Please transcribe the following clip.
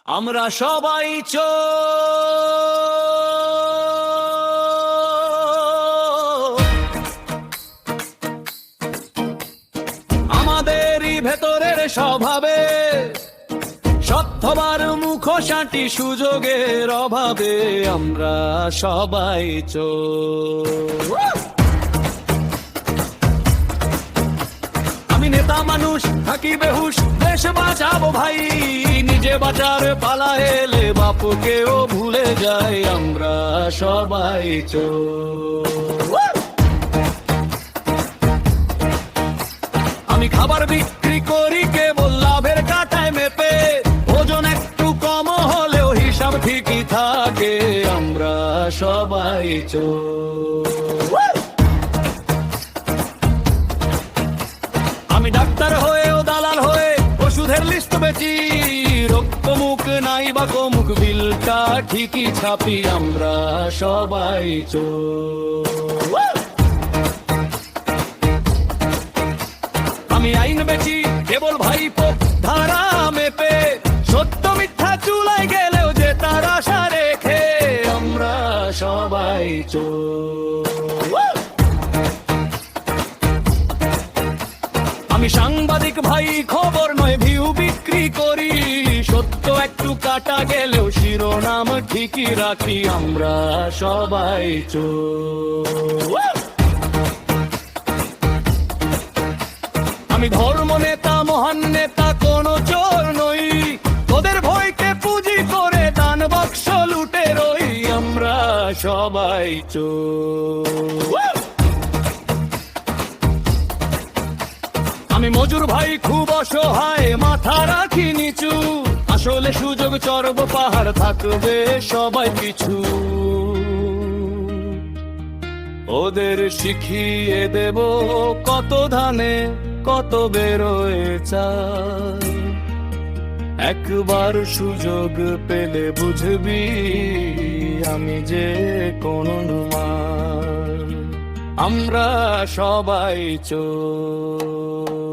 আমরা সবাই চোর, আমাদেরই ভেতরের স্বভাবে, সত্যবার মুখোশাটি সুযোগের অভাবে আমরা সবাই চোর। আমি নেতা মানুষ থাকি বেহুশ, দেশ বাঁচাবো ভাই, নিজে বাঁচার পালা এলে বাপকেও ভুলে যাই আমরা সবাই চোর। আমি খাবার বিক্রি করি কেবল লাভের কাটায় মেপে, ওজন একটু কম হলেও হিসাব ঠিকই থাকে আমরা সবাই চোর। আমি ডাক্তার হয়েও দালাল হয়ে ওষুধের লিস্ট বেচি, রোগ কমুক নাই বা কমুক বিলটা ঠিকই ছাপি আমরা সবাই চোর। আমি আইন বেচি কেবল ভাইপো ধারা মেপে, সত্য মিথ্যা চুলায় গেলেও যে তার আশা রেখে আমরা সবাই চোর। আমি সাংবাদিক ভাই, খবর নয় ভিউ বিক্রি করি, সত্য একটু কাটা গেলেও শিরোনাম ঠিকই রাখি আমরা সবাই চোর। আমি ধর্ম নেতা মহান নেতা কোন চোর নই, তোদের ভয়কে পুঁজি করে দান বাক্স লুটে রই আমরা সবাই চোর। আমি মজুর ভাই খুব অসহায়, মাথা রাখি নিচু, আসলে সুযোগ চড়ব পাহাড় থাকবে সবাই পিছু, ওদের শিখিয়ে দেব কত ধানে কত বেরোয় চাল, একবার সুযোগ পেলে বুঝবি আমি যে কোন নুমাল আমরা সবাই চোর।